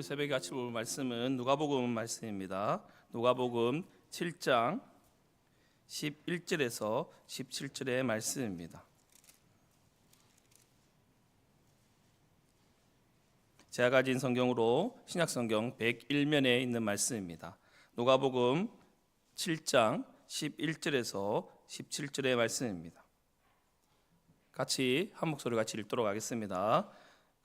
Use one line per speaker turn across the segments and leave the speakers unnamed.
오늘 새벽에 같이 볼 말씀은 누가복음 말씀입니다. 누가복음 7장 11절에서 17절의 말씀입니다. 제가 가진 성경으로 신약성경 101면에 있는 말씀입니다. 누가복음 7장 11절에서 17절의 말씀입니다. 같이 한 목소리 같이 읽도록 하겠습니다.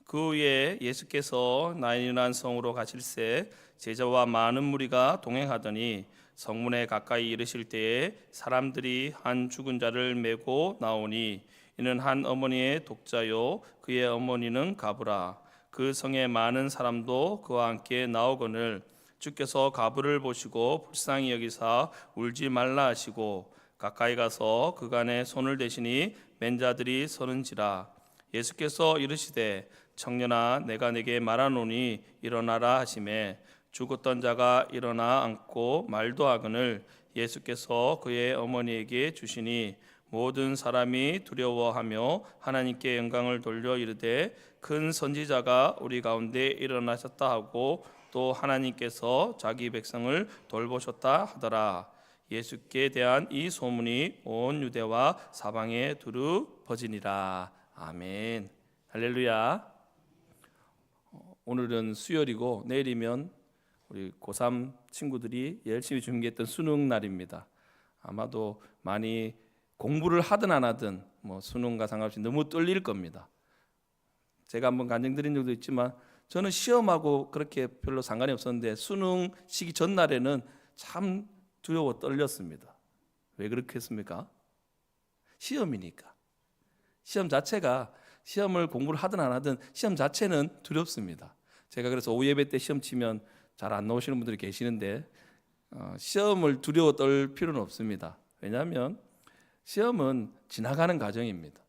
그 후에 예수께서 나인이라는 성으로 가실새 제자와 많은 무리가 동행하더니 성문에 가까이 이르실 때에 사람들이 한 죽은 자를 메고 나오니 이는 한 어머니의 독자요 그의 어머니는 가부라. 그 성에 많은 사람도 그와 함께 나오거늘 주께서 가부를 보시고 불쌍히 여기사 울지 말라 하시고 가까이 가서 그간에 손을 대시니 맨 자들이 서는지라. 예수께서 이르시되 청년아 내가 네게 말하노니 일어나라 하시매 죽었던 자가 일어나 앉고 말도 하거늘 예수께서 그의 어머니에게 주시니 모든 사람이 두려워하며 하나님께 영광을 돌려 이르되 큰 선지자가 우리 가운데 일어나셨다 하고 또 하나님께서 자기 백성을 돌보셨다 하더라. 예수께 대한 이 소문이 온 유대와 사방에 두루 퍼지니라. 아멘. 할렐루야. 오늘은 수요일이고 내일이면 우리 고3 친구들이 열심히 준비했던 수능 날입니다. 아마도 많이 공부를 하든 안 하든 수능과 상관없이 너무 떨릴 겁니다. 제가 한번 간증드린 적도 있지만 저는 시험하고 그렇게 별로 상관이 없었는데 수능 시기 전날에는 참 두려워 떨렸습니다. 왜 그렇게 했습니까? 시험이니까. 시험 자체가 시험을 공부를 하든 안 하든 시험 자체는 두렵습니다. 제가 그래서 오후 예배 때 시험 치면 잘 안 나오시는 분들이 계시는데 시험을 두려워 떨 필요는 없습니다. 왜냐하면 시험은 지나가는 과정입니다.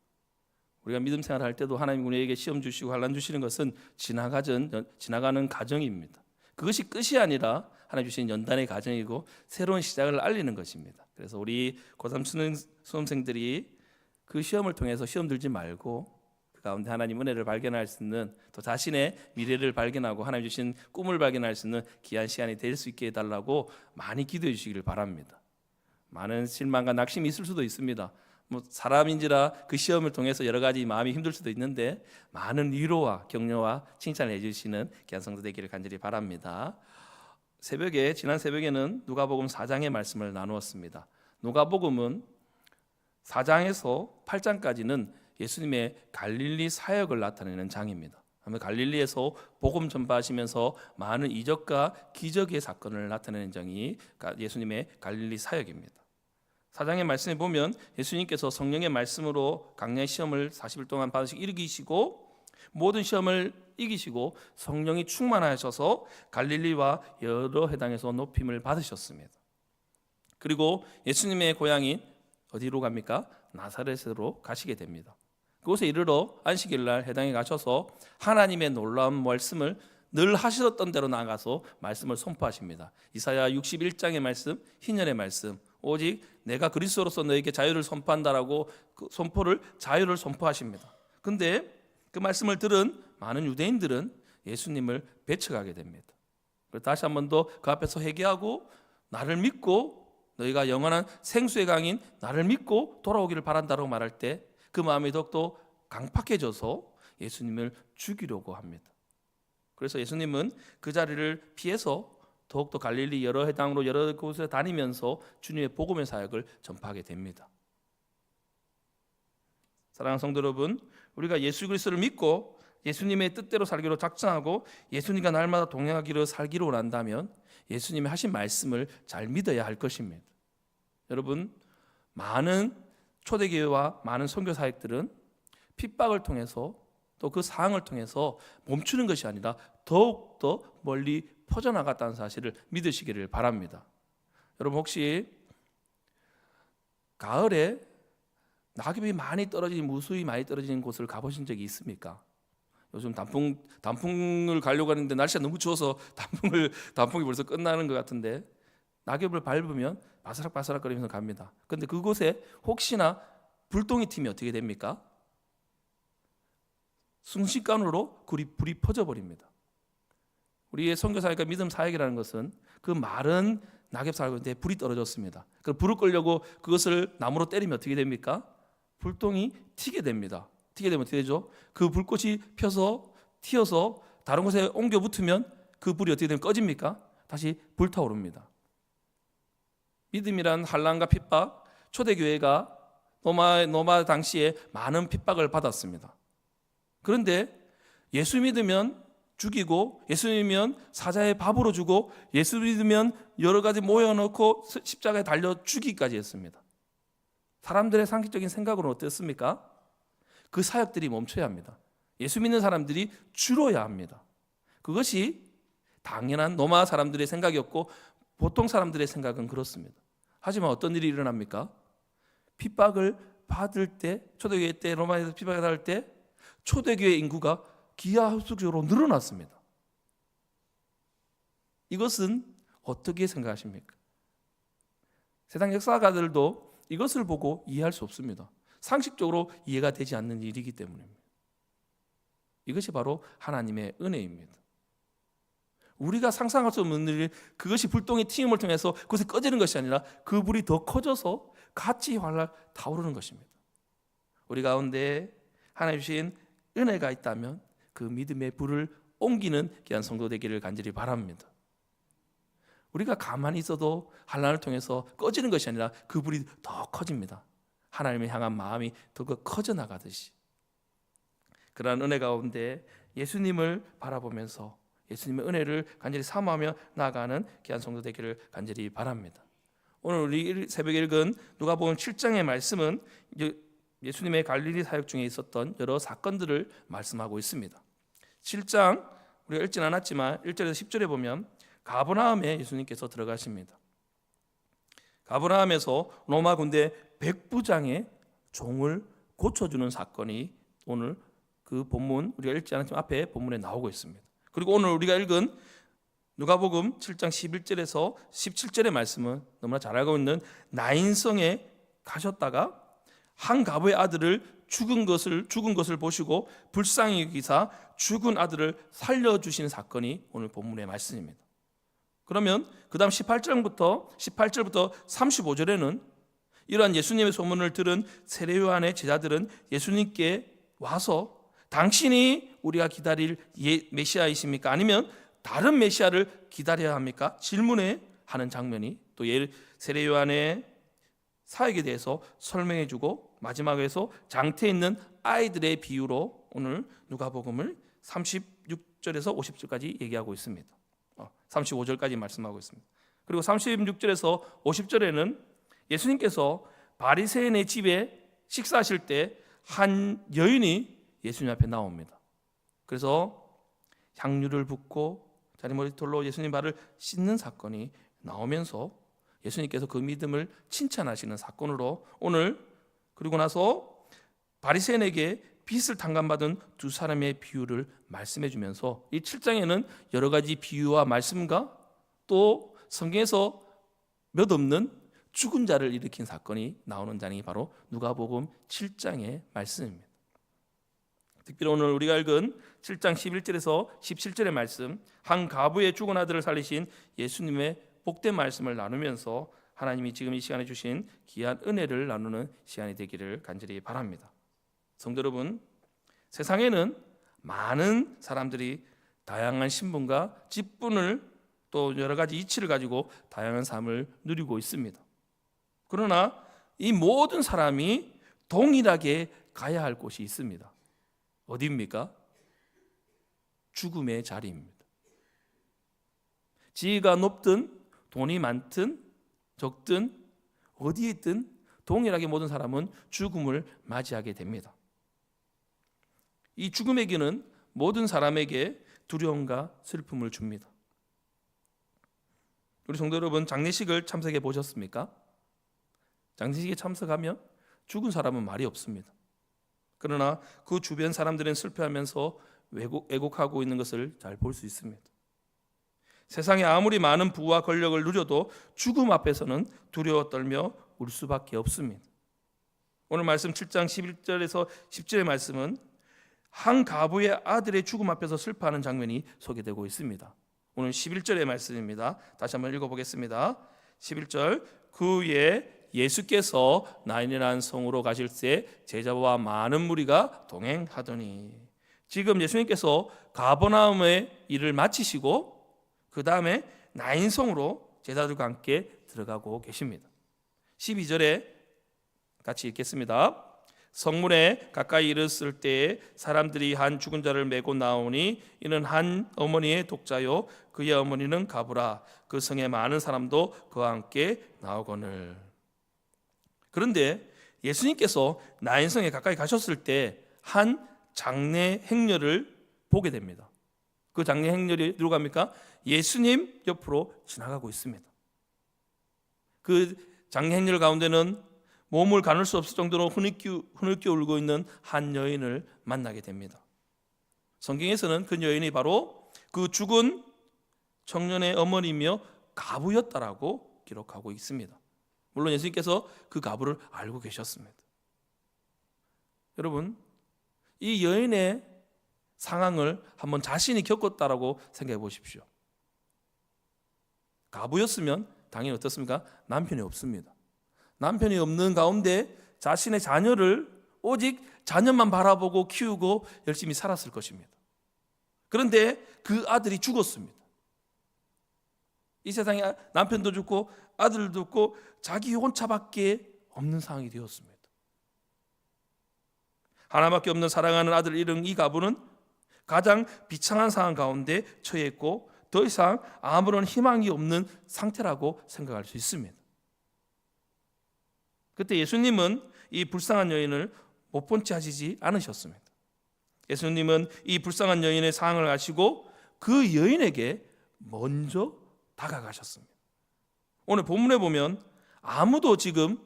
우리가 믿음 생활할 때도 하나님 우리에게 시험 주시고 환난 주시는 것은 지나가는 과정입니다. 그것이 끝이 아니라 하나님 주신 연단의 과정이고 새로운 시작을 알리는 것입니다. 그래서 우리 고3 수험생들이 그 시험을 통해서 시험 들지 말고 그 가운데 하나님 은혜를 발견할 수 있는 또 자신의 미래를 발견하고 하나님 주신 꿈을 발견할 수 있는 귀한 시간이 될 수 있게 해달라고 많이 기도해 주시기를 바랍니다. 많은 실망과 낙심이 있을 수도 있습니다. 사람인지라 그 시험을 통해서 여러 가지 마음이 힘들 수도 있는데 많은 위로와 격려와 칭찬을 해주시는 귀한 성도 되기를 간절히 바랍니다. 지난 새벽에는 누가복음 4장의 말씀을 나누었습니다. 누가복음은 4장에서 8장까지는 예수님의 갈릴리 사역을 나타내는 장입니다. 갈릴리에서 복음 전파하시면서 많은 이적과 기적의 사건을 나타내는 장이 예수님의 갈릴리 사역입니다. 4장의 말씀에 보면 예수님께서 성령의 말씀으로 강야의 시험을 40일 동안 받으시고 이기시고 모든 시험을 이기시고 성령이 충만하셔서 갈릴리와 여러 해당에서 높임을 받으셨습니다. 그리고 예수님의 고향인 어디로 갑니까? 나사렛으로 가시게 됩니다. 그곳에 이르러 안식일 날 해당에 가셔서 하나님의 놀라운 말씀을 늘 하셨던 대로 나가서 말씀을 선포하십니다. 이사야 61장의 말씀, 희년의 말씀, 오직 내가 그리스도로서 너에게 자유를 선포한다라고 그 자유를 선포하십니다. 근데 그 말씀을 들은 많은 유대인들은 예수님을 배척하게 됩니다. 그래서 다시 한 번 더 그 앞에서 회개하고 나를 믿고 너희가 영원한 생수의 강인 나를 믿고 돌아오기를 바란다라고 말할 때 그 마음이 더욱더 강팍해져서 예수님을 죽이려고 합니다. 그래서 예수님은 그 자리를 피해서 더욱더 갈릴리 여러 해당으로 여러 곳에 다니면서 주님의 복음의 사역을 전파하게 됩니다. 사랑하는 성도 여러분, 우리가 예수 그리스도를 믿고 예수님의 뜻대로 살기로 작정하고 예수님과 날마다 동행하기로 살기로 원한다면 예수님이 하신 말씀을 잘 믿어야 할 것입니다. 여러분, 많은 초대교회와 많은 선교 사역들은 핍박을 통해서 또 그 상황을 통해서 멈추는 것이 아니라 더욱더 멀리 퍼져나갔다는 사실을 믿으시기를 바랍니다. 여러분 혹시 가을에 낙엽이 많이 떨어진 무수히 많이 떨어지는 곳을 가보신 적이 있습니까? 요즘 단풍을 가려고 하는데 날씨가 너무 추워서 단풍이 벌써 끝나는 것 같은데 낙엽을 밟으면 바스락바스락거리면서 갑니다. 그런데 그곳에 혹시나 불똥이 튀면 어떻게 됩니까? 순식간으로 불이 퍼져버립니다. 우리의 선교사역과 믿음 사역이라는 것은 그 마른 낙엽살인데 불이 떨어졌습니다. 그 불을 끌려고 그것을 나무로 때리면 어떻게 됩니까? 불똥이 튀게 됩니다. 튀게 되면 어떻게 되죠? 그 불꽃이 펴서 튀어서 다른 곳에 옮겨 붙으면 그 불이 어떻게 되면 꺼집니까? 다시 불타오릅니다. 믿음이란 환난과 핍박, 초대교회가 노마 당시에 많은 핍박을 받았습니다. 그런데 예수 믿으면 죽이고, 예수 믿으면 사자의 밥으로 주고, 예수 믿으면 여러 가지 모여놓고 십자가에 달려 죽이기까지 했습니다. 사람들의 상식적인 생각으로는 어땠습니까? 그 사역들이 멈춰야 합니다. 예수 믿는 사람들이 줄어야 합니다. 그것이 당연한 로마 사람들의 생각이었고 보통 사람들의 생각은 그렇습니다. 하지만 어떤 일이 일어납니까? 핍박을 받을 때, 초대교회 때, 로마에서 핍박을 받을 때 초대교회 인구가 기하급수적으로 늘어났습니다. 이것은 어떻게 생각하십니까? 세상 역사가들도 이것을 보고 이해할 수 없습니다. 상식적으로 이해가 되지 않는 일이기 때문입니다. 이것이 바로 하나님의 은혜입니다. 우리가 상상할 수 없는 일, 그것이 불똥의 튀김을 통해서 그것이 꺼지는 것이 아니라 그 불이 더 커져서 같이 활활 타오르는 것입니다. 우리 가운데 하나님 주신 은혜가 있다면 그 믿음의 불을 옮기는 귀한 성도 되기를 간절히 바랍니다. 우리가 가만히 있어도 환난을 통해서 꺼지는 것이 아니라 그 불이 더 커집니다. 하나님을 향한 마음이 더 커져 나가듯이. 그러한 은혜 가운데 예수님을 바라보면서 예수님의 은혜를 간절히 사모하며 나아가는 귀한 성도 되기를 간절히 바랍니다. 오늘 우리 새벽에 읽은 누가복음 7장의 말씀은 예수님의 갈릴리 사역 중에 있었던 여러 사건들을 말씀하고 있습니다. 7장 우리가 읽진 않았지만 1절에서 10절에 보면 가버나움에 예수님께서 들어가십니다. 가버나움에서 로마 군대 백부장의 종을 고쳐주는 사건이 오늘 그 본문 우리가 읽지 않았지만 앞에 본문에 나오고 있습니다. 그리고 오늘 우리가 읽은 누가복음 7장 11절에서 17절의 말씀은 너무나 잘 알고 있는 나인성에 가셨다가 한 가부의 아들을 죽은 것을 보시고 불쌍히 여기사 죽은 아들을 살려주시는 사건이 오늘 본문의 말씀입니다. 그러면 그 다음 18절부터 35절에는 이러한 예수님의 소문을 들은 세례요한의 제자들은 예수님께 와서 당신이 우리가 기다릴 메시아이십니까? 아니면 다른 메시아를 기다려야 합니까? 질문에 하는 장면이 또 세례요한의 사역에 대해서 설명해주고 마지막에서 장태에 있는 아이들의 비유로 오늘 누가복음을 36절에서 50절까지 얘기하고 있습니다. 35절까지 말씀하고 있습니다. 그리고 36절에서 50절에는 예수님께서 바리새인의 집에 식사하실 때 한 여인이 예수님 앞에 나옵니다. 그래서 향유를 붓고 자리머리털로 예수님 발을 씻는 사건이 나오면서 예수님께서 그 믿음을 칭찬하시는 사건으로 오늘 그리고 나서 바리새인에게 빚을 탕감받은 두 사람의 비유를 말씀해 주면서 이 7장에는 여러 가지 비유와 말씀과 또 성경에서 몇 없는 죽은 자를 일으킨 사건이 나오는 장이 바로 누가복음 7장의 말씀입니다. 특별히 오늘 우리가 읽은 7장 11절에서 17절의 말씀, 한 가부의 죽은 아들을 살리신 예수님의 복된 말씀을 나누면서 하나님이 지금 이 시간에 주신 귀한 은혜를 나누는 시간이 되기를 간절히 바랍니다. 성도 여러분, 세상에는 많은 사람들이 다양한 신분과 직분을 또 여러 가지 이치를 가지고 다양한 삶을 누리고 있습니다. 그러나 이 모든 사람이 동일하게 가야 할 곳이 있습니다. 어디입니까? 죽음의 자리입니다. 지위가 높든 돈이 많든 적든 어디에 있든 동일하게 모든 사람은 죽음을 맞이하게 됩니다. 이 죽음의 길은 모든 사람에게 두려움과 슬픔을 줍니다. 우리 성도 여러분, 장례식을 참석해 보셨습니까? 장례식에 참석하면 죽은 사람은 말이 없습니다. 그러나 그 주변 사람들은 슬퍼하면서 왜곡하고 있는 것을 잘 볼 수 있습니다. 세상에 아무리 많은 부와 권력을 누려도 죽음 앞에서는 두려워 떨며 울 수밖에 없습니다. 오늘 말씀 7장 11절에서 10절의 말씀은 한 가부의 아들의 죽음 앞에서 슬퍼하는 장면이 소개되고 있습니다. 오늘 11절의 말씀입니다. 다시 한번 읽어보겠습니다. 11절, 그 후에 예수께서 나인이라는 성으로 가실 때 제자와 많은 무리가 동행하더니. 지금 예수님께서 가버나움의 일을 마치시고 그 다음에 나인성으로 제자들과 함께 들어가고 계십니다. 12절에 같이 읽겠습니다. 성문에 가까이 이르렀을 때에 사람들이 한 죽은 자를 메고 나오니 이는 한 어머니의 독자요 그의 어머니는 가브라 그 성에 많은 사람도 그와 함께 나오거늘. 그런데 예수님께서 나인성에 가까이 가셨을 때 한 장례 행렬을 보게 됩니다. 그 장례 행렬이 누구 갑니까? 예수님 옆으로 지나가고 있습니다. 그 장례 행렬 가운데는 몸을 가눌 수 없을 정도로 흐느껴 울고 있는 한 여인을 만나게 됩니다. 성경에서는 그 여인이 바로 그 죽은 청년의 어머니며 가부였다라고 기록하고 있습니다. 물론 예수님께서 그 가부를 알고 계셨습니다. 여러분, 이 여인의 상황을 한번 자신이 겪었다라고 생각해 보십시오. 가부였으면 당연히 어떻습니까? 남편이 없습니다. 남편이 없는 가운데 자신의 자녀를 오직 자녀만 바라보고 키우고 열심히 살았을 것입니다. 그런데 그 아들이 죽었습니다. 이 세상에 남편도 죽고 아들도 죽고 자기 혼자밖에 없는 상황이 되었습니다. 하나밖에 없는 사랑하는 아들을 잃은 이 가부는 가장 비참한 상황 가운데 처해 있고 더 이상 아무런 희망이 없는 상태라고 생각할 수 있습니다. 그때 예수님은 이 불쌍한 여인을 못 본 채 하시지 않으셨습니다. 예수님은 이 불쌍한 여인의 상황을 아시고 그 여인에게 먼저 다가가셨습니다. 오늘 본문에 보면 아무도 지금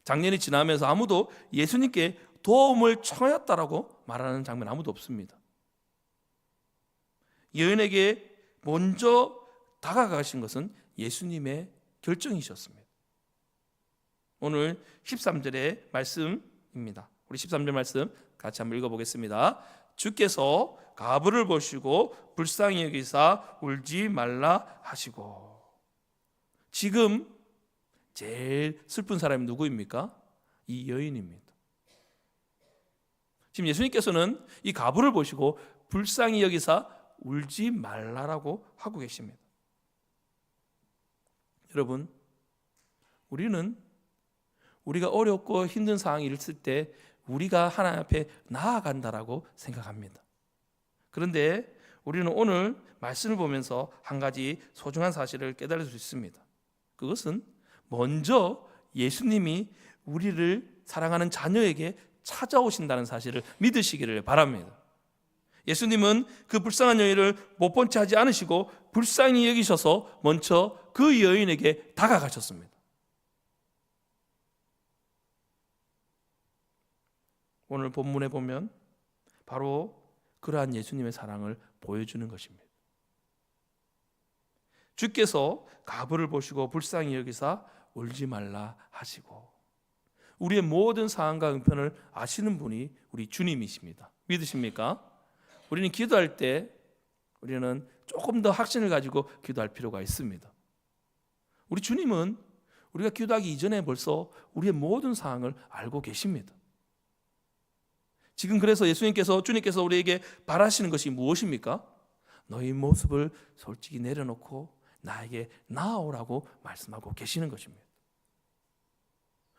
장년이 지나면서 아무도 예수님께 도움을 청하였다라고 말하는 장면 아무도 없습니다. 여인에게 먼저 다가가신 것은 예수님의 결정이셨습니다. 오늘 13절의 말씀입니다. 우리 13절 말씀 같이 한번 읽어보겠습니다. 주께서 가부를 보시고 불쌍히 여기사 울지 말라 하시고. 지금 제일 슬픈 사람이 누구입니까? 이 여인입니다. 지금 예수님께서는 이 가부를 보시고 불쌍히 여기사 울지 말라라고 하고 계십니다. 여러분, 우리가 어렵고 힘든 상황이 있을 때 우리가 하나님 앞에 나아간다라고 생각합니다. 그런데 우리는 오늘 말씀을 보면서 한 가지 소중한 사실을 깨달을 수 있습니다. 그것은 먼저 예수님이 우리를 사랑하는 자녀에게 찾아오신다는 사실을 믿으시기를 바랍니다. 예수님은 그 불쌍한 여인을 못 본 채 하지 않으시고 불쌍히 여기셔서 먼저 그 여인에게 다가가셨습니다. 오늘 본문에 보면 바로 그러한 예수님의 사랑을 보여주는 것입니다. 주께서 가부를 보시고 불쌍히 여기사 울지 말라 하시고. 우리의 모든 상황과 형편을 아시는 분이 우리 주님이십니다. 믿으십니까? 우리는 기도할 때 우리는 조금 더 확신을 가지고 기도할 필요가 있습니다. 우리 주님은 우리가 기도하기 이전에 벌써 우리의 모든 상황을 알고 계십니다. 지금 그래서 주님께서 우리에게 바라시는 것이 무엇입니까? 너희 모습을 솔직히 내려놓고 나에게 나아오라고 말씀하고 계시는 것입니다.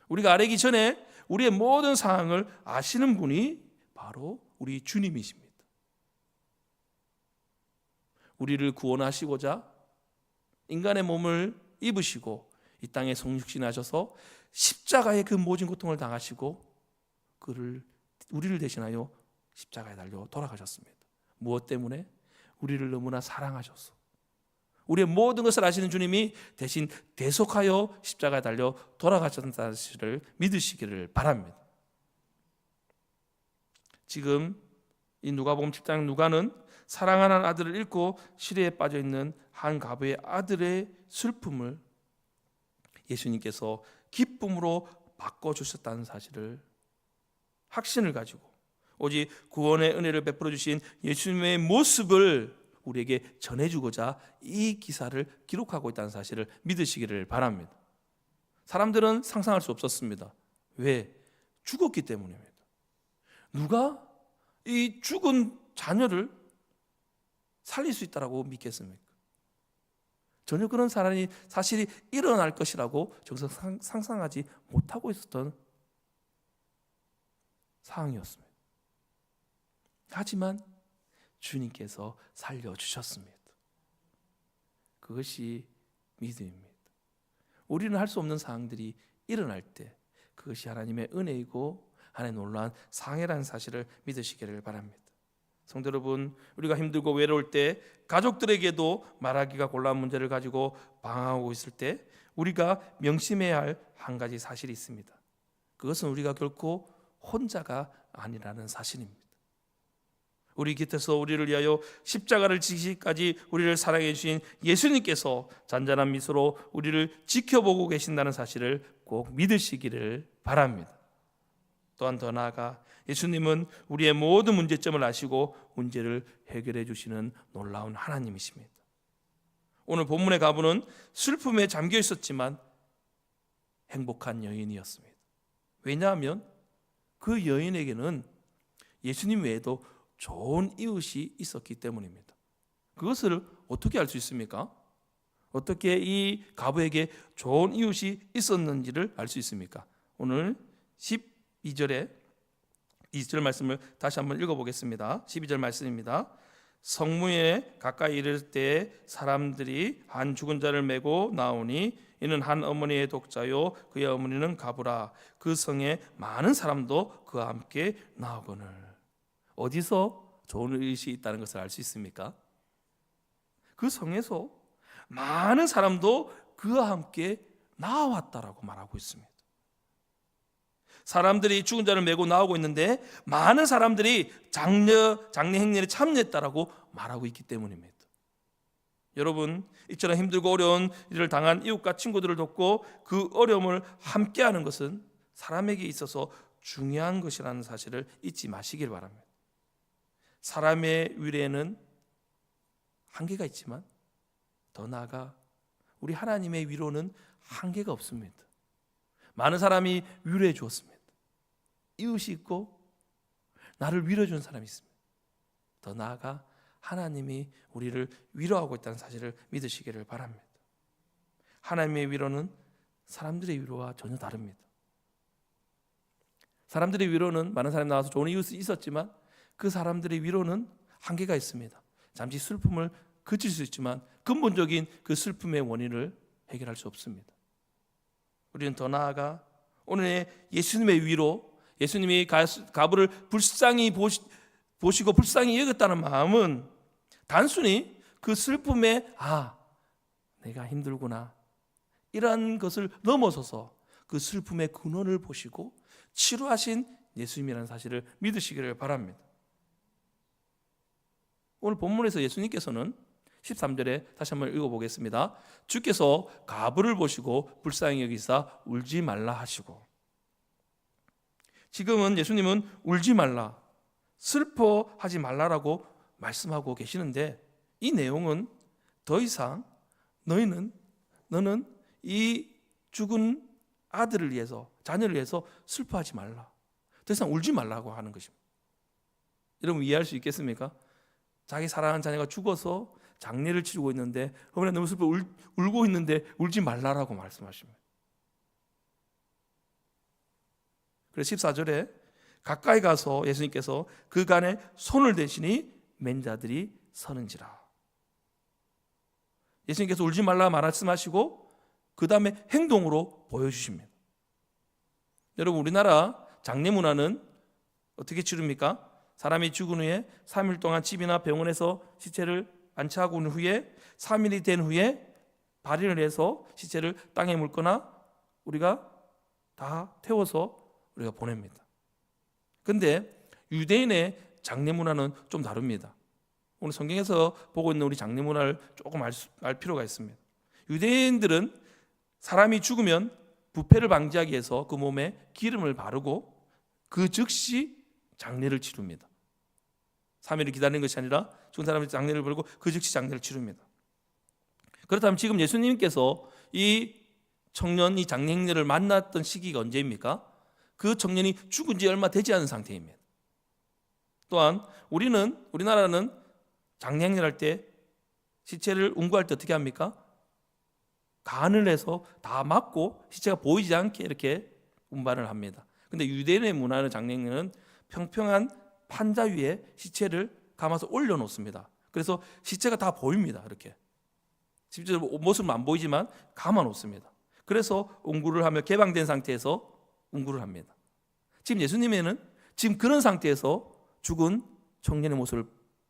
우리가 아뢰기 전에 우리의 모든 상황을 아시는 분이 바로 우리 주님이십니다. 우리를 구원하시고자 인간의 몸을 입으시고 이 땅에 성육신하셔서 십자가의 그 모진 고통을 당하시고 우리를 대신하여 십자가에 달려 돌아가셨습니다. 무엇 때문에? 우리를 너무나 사랑하셔서. 우리의 모든 것을 아시는 주님이 대신 대속하여 십자가에 달려 돌아가셨다는 사실을 믿으시기를 바랍니다. 지금 이 누가복음 7장 누가는 사랑하는 아들을 잃고 시리에 빠져 있는 한 가부의 아들의 슬픔을 예수님께서 기쁨으로 바꿔 주셨다는 사실을 확신을 가지고 오직 구원의 은혜를 베풀어 주신 예수님의 모습을 우리에게 전해주고자 이 기사를 기록하고 있다는 사실을 믿으시기를 바랍니다. 사람들은 상상할 수 없었습니다. 왜? 죽었기 때문입니다. 누가 이 죽은 자녀를 살릴 수 있다고 믿겠습니까? 전혀 그런 사실이 일어날 것이라고 정말 상상하지 못하고 있었던 상황이었습니다. 하지만 주님께서 살려주셨습니다. 그것이 믿음입니다. 우리는 할 수 없는 상황들이 일어날 때 그것이 하나님의 은혜이고 하나님의 놀라운 상해라는 사실을 믿으시기를 바랍니다. 성도 여러분, 우리가 힘들고 외로울 때, 가족들에게도 말하기가 곤란한 문제를 가지고 방황하고 있을 때 우리가 명심해야 할 한 가지 사실이 있습니다. 그것은 우리가 결코 혼자가 아니라는 사실입니다. 우리 곁에서 우리를 위하여 십자가를 지시기까지 우리를 사랑해 주신 예수님께서 잔잔한 미소로 우리를 지켜보고 계신다는 사실을 꼭 믿으시기를 바랍니다. 또한 더 나아가 예수님은 우리의 모든 문제점을 아시고 문제를 해결해 주시는 놀라운 하나님이십니다. 오늘 본문의 가부는 슬픔에 잠겨 있었지만 행복한 여인이었습니다. 왜냐하면 그 여인에게는 예수님 외에도 좋은 이웃이 있었기 때문입니다. 그것을 어떻게 알 수 있습니까? 어떻게 이 가부에게 좋은 이웃이 있었는지를 알 수 있습니까? 오늘 12절에 20절 말씀을 다시 한번 읽어보겠습니다. 12절 말씀입니다. 성문에 가까이 이를 때 사람들이 한 죽은 자를 메고 나오니 이는 한 어머니의 독자요 그의 어머니는 가부라. 그 성에 많은 사람도 그와 함께 나오거늘. 어디서 좋은 이웃이 있다는 것을 알 수 있습니까? 그 성에서 많은 사람도 그와 함께 나왔다라고 말하고 있습니다. 사람들이 죽은 자를 메고 나오고 있는데 많은 사람들이 장례 행렬에 참여했다라고 말하고 있기 때문입니다. 여러분, 이처럼 힘들고 어려운 일을 당한 이웃과 친구들을 돕고 그 어려움을 함께하는 것은 사람에게 있어서 중요한 것이라는 사실을 잊지 마시길 바랍니다. 사람의 위로에는 한계가 있지만 더 나아가 우리 하나님의 위로는 한계가 없습니다. 많은 사람이 위로해 주었습니다. 이웃이 있고 나를 위로해 주는 사람이 있습니다. 더 나아가 하나님이 우리를 위로하고 있다는 사실을 믿으시기를 바랍니다. 하나님의 위로는 사람들의 위로와 전혀 다릅니다. 사람들의 위로는 많은 사람이 나와서 좋은 이웃이 있었지만 그 사람들의 위로는 한계가 있습니다. 잠시 슬픔을 그칠 수 있지만 근본적인 그 슬픔의 원인을 해결할 수 없습니다. 우리는 더 나아가 오늘의 예수님의 위로, 예수님이 가부를 불쌍히 보시고 불쌍히 여겼다는 마음은 단순히 그 슬픔에 내가 힘들구나 이러한 것을 넘어서서 그 슬픔의 근원을 보시고 치료하신 예수님이라는 사실을 믿으시기를 바랍니다. 오늘 본문에서 예수님께서는 13절에 다시 한번 읽어보겠습니다. 주께서 가부를 보시고 불쌍히 여기사 울지 말라 하시고, 지금은 예수님은 울지 말라, 슬퍼하지 말라라고 말씀하고 계시는데 이 내용은 더 이상 너는 이 죽은 아들을 위해서, 자녀를 위해서 슬퍼하지 말라, 더 이상 울지 말라고 하는 것입니다. 여러분 이해할 수 있겠습니까? 자기 사랑하는 자녀가 죽어서 장례를 치르고 있는데 어머니가 너무 슬퍼 울고 있는데 울지 말라라고 말씀하십니다. 그래서 14절에 가까이 가서 예수님께서 그 간에 손을 대시니 맨 자들이 서는지라. 예수님께서 울지 말라 말씀하시고 그 다음에 행동으로 보여주십니다. 여러분 우리나라 장례 문화는 어떻게 치릅니까? 사람이 죽은 후에 3일 동안 집이나 병원에서 시체를 안치하고 온 후에 3일이 된 후에 발인을 해서 시체를 땅에 묻거나 우리가 다 태워서 우리가 보냅니다. 그런데 유대인의 장례 문화는 좀 다릅니다. 오늘 성경에서 보고 있는 우리 장례 문화를 조금 알 필요가 있습니다. 유대인들은 사람이 죽으면 부패를 방지하기 위해서 그 몸에 기름을 바르고 그 즉시 장례를 치릅니다. 3일을 기다리는 것이 아니라 죽은 사람의 장례를 벌고 그 즉시 장례를 치릅니다. 그렇다면 지금 예수님께서 이 청년, 이 장례 행렬을 만났던 시기가 언제입니까? 그 청년이 죽은 지 얼마 되지 않은 상태입니다. 또한 우리나라는 장례 행렬할 때 시체를 운구할 때 어떻게 합니까? 간을 해서 다 막고 시체가 보이지 않게 이렇게 운반을 합니다. 근데 유대인의 문화는 장례 행렬은 평평한 판자 위에 시체를 감아서 올려놓습니다. 그래서 시체가 다 보입니다. 이렇게 실제로 모습은 안 보이지만 감아 놓습니다. 그래서 운구를 하며 개방된 상태에서 운구를 합니다. 지금 예수님에는 지금 그런 상태에서 죽은 청년의 모습을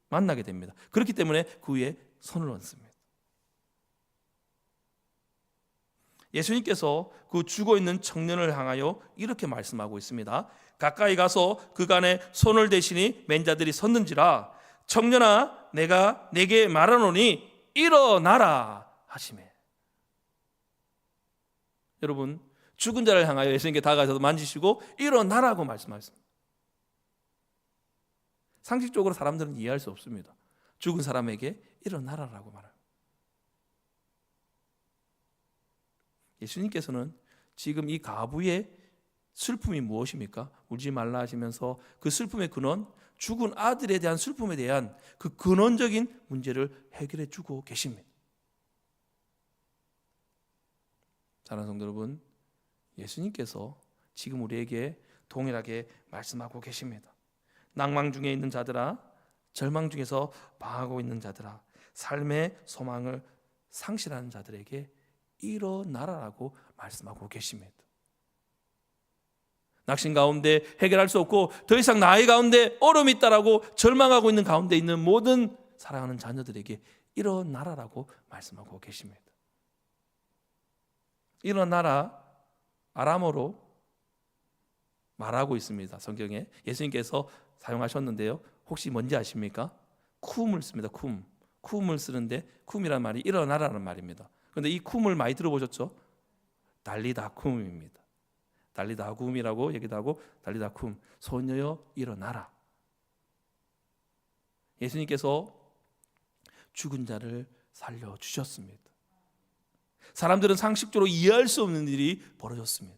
만나게 됩니다. 그렇기 때문에 그 위에 손을 얹습니다. 예수님께서 그 죽어 있는 청년을 향하여 이렇게 말씀하고 있습니다. 가까이 가서 그간에 손을 대시니 맨 자들이 섰는지라 청년아 내가 내게 말하노니 일어나라 하시매. 여러분, 죽은 자를 향하여 예수님께 다가가서 만지시고 일어나라고 말씀하셨습니다. 상식적으로 사람들은 이해할 수 없습니다. 죽은 사람에게 일어나라라고 말합니다. 예수님께서는 지금 이 가부의 슬픔이 무엇입니까? 울지 말라 하시면서 그 슬픔의 근원, 죽은 아들에 대한 슬픔에 대한 그 근원적인 문제를 해결해 주고 계십니다. 사랑하는 성도 여러분, 예수님께서 지금 우리에게 동일하게 말씀하고 계십니다. 낭망 중에 있는 자들아, 절망 중에서 방황하고 있는 자들아, 삶의 소망을 상실하는 자들에게 일어나라라고 말씀하고 계십니다. 낙심 가운데 해결할 수 없고 더 이상 나의 가운데 어려움이 있다라고 절망하고 있는 가운데 있는 모든 사랑하는 자녀들에게 일어나라라고 말씀하고 계십니다. 일어나라 아람어로 말하고 있습니다. 성경에 예수님께서 사용하셨는데요. 혹시 뭔지 아십니까? 쿰을 씁니다. 쿰을 쓰는데 쿰이라는 말이 일어나라는 말입니다. 그런데 이 쿰을 많이 들어보셨죠? 달리다쿰입니다. 달리다쿰이라고 얘기도 하고 달리다쿰, 소녀여 일어나라. 예수님께서 죽은 자를 살려주셨습니다. 사람들은 상식적으로 이해할 수 없는 일이 벌어졌습니다.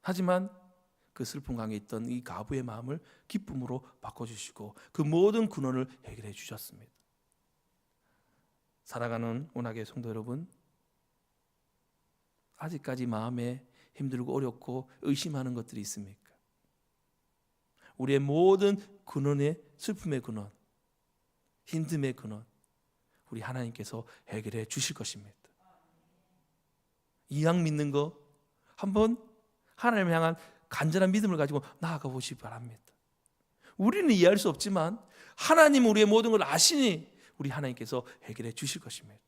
하지만 그 슬픔 강에 있던 이 가부의 마음을 기쁨으로 바꿔주시고 그 모든 근원을 해결해 주셨습니다. 살아가는 운하계 성도 여러분, 아직까지 마음에 힘들고 어렵고 의심하는 것들이 있습니까? 우리의 모든 근원의 슬픔의 근원, 힘듦의 근원, 우리 하나님께서 해결해 주실 것입니다. 이왕 믿는 거 한번 하나님을 향한 간절한 믿음을 가지고 나아가 보시기 바랍니다. 우리는 이해할 수 없지만 하나님은 우리의 모든 걸 아시니 우리 하나님께서 해결해 주실 것입니다.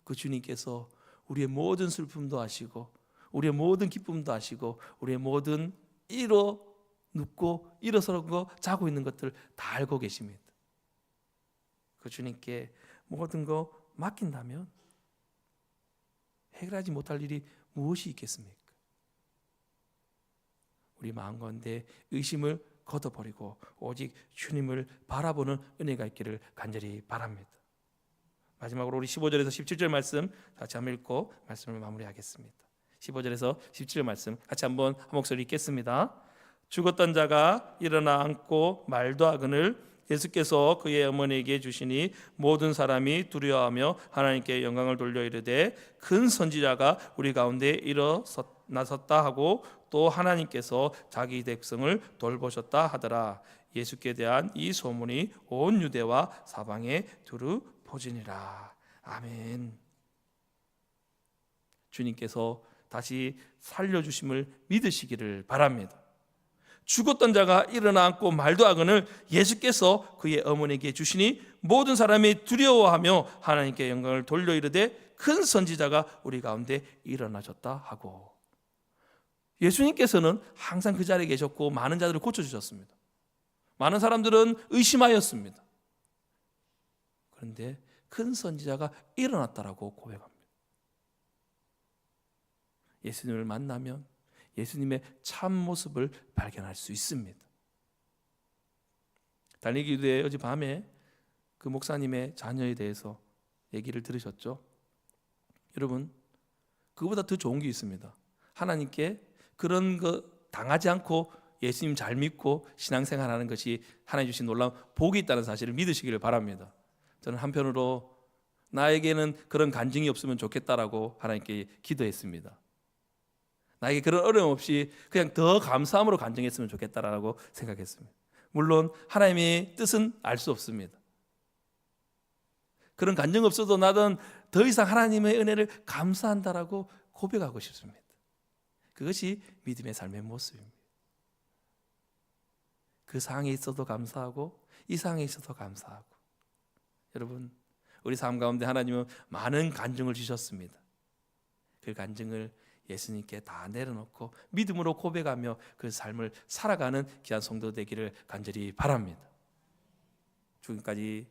그 주님께서 우리의 모든 슬픔도 아시고 우리의 모든 기쁨도 아시고 우리의 모든 눕고 일어서는 거 자고 있는 것들 다 알고 계십니다. 그 주님께 모든 거 맡긴다면 해결하지 못할 일이 무엇이 있겠습니까? 우리 마음 가운데 의심을 걷어버리고 오직 주님을 바라보는 은혜가 있기를 간절히 바랍니다. 마지막으로 우리 15절에서 17절 말씀 같이 한번 읽고 말씀을 마무리하겠습니다. 15절에서 17절 말씀 같이 한번 한 목소리 읽겠습니다. 죽었던 자가 일어나 앉고 말도 하거늘 예수께서 그의 어머니에게 주시니 모든 사람이 두려워하며 하나님께 영광을 돌려 이르되 큰 선지자가 우리 가운데 일어나섰다 하고 또 하나님께서 자기 백성을 돌보셨다 하더라. 예수께 대한 이 소문이 온 유대와 사방에 두루 퍼지니라. 아멘. 주님께서 다시 살려주심을 믿으시기를 바랍니다. 죽었던 자가 일어나 앉고 말도 하거늘 예수께서 그의 어머니에게 주시니 모든 사람이 두려워하며 하나님께 영광을 돌려 이르되 큰 선지자가 우리 가운데 일어나셨다 하고, 예수님께서는 항상 그 자리에 계셨고 많은 자들을 고쳐주셨습니다. 많은 사람들은 의심하였습니다. 그런데 큰 선지자가 일어났다라고 고백합니다. 예수님을 만나면 예수님의 참 모습을 발견할 수 있습니다. 달리기도에 어젯밤에 그 목사님의 자녀에 대해서 얘기를 들으셨죠? 여러분, 그거보다 더 좋은 게 있습니다. 하나님께 그런 거 당하지 않고 예수님 잘 믿고 신앙생활하는 것이 하나님 주신 놀라운 복이 있다는 사실을 믿으시기를 바랍니다. 저는 한편으로 나에게는 그런 간증이 없으면 좋겠다라고 하나님께 기도했습니다. 나에게 그런 어려움 없이 그냥 더 감사함으로 간증했으면 좋겠다라고 생각했습니다. 물론 하나님의 뜻은 알 수 없습니다. 그런 간증 없어도 나는 더 이상 하나님의 은혜를 감사한다라고 고백하고 싶습니다. 그것이 믿음의 삶의 모습입니다. 그 상황에 있어도 감사하고 이 상황에 있어도 감사하고. 여러분, 우리 삶 가운데 하나님은 많은 간증을 주셨습니다. 그 간증을 예수님께 다 내려놓고 믿음으로 고백하며 그 삶을 살아가는 귀한 성도 되기를 간절히 바랍니다. 죽음까지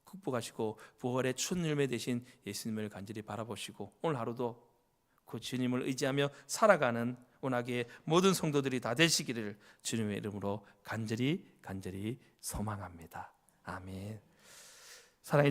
극복하시고 부활의 춘 열매 되신 예수님을 간절히 바라보시고 오늘 하루도 그 주님을 의지하며 살아가는 오나기의 모든 성도들이 다 되시기를 주님의 이름으로 간절히 소망합니다. 아멘.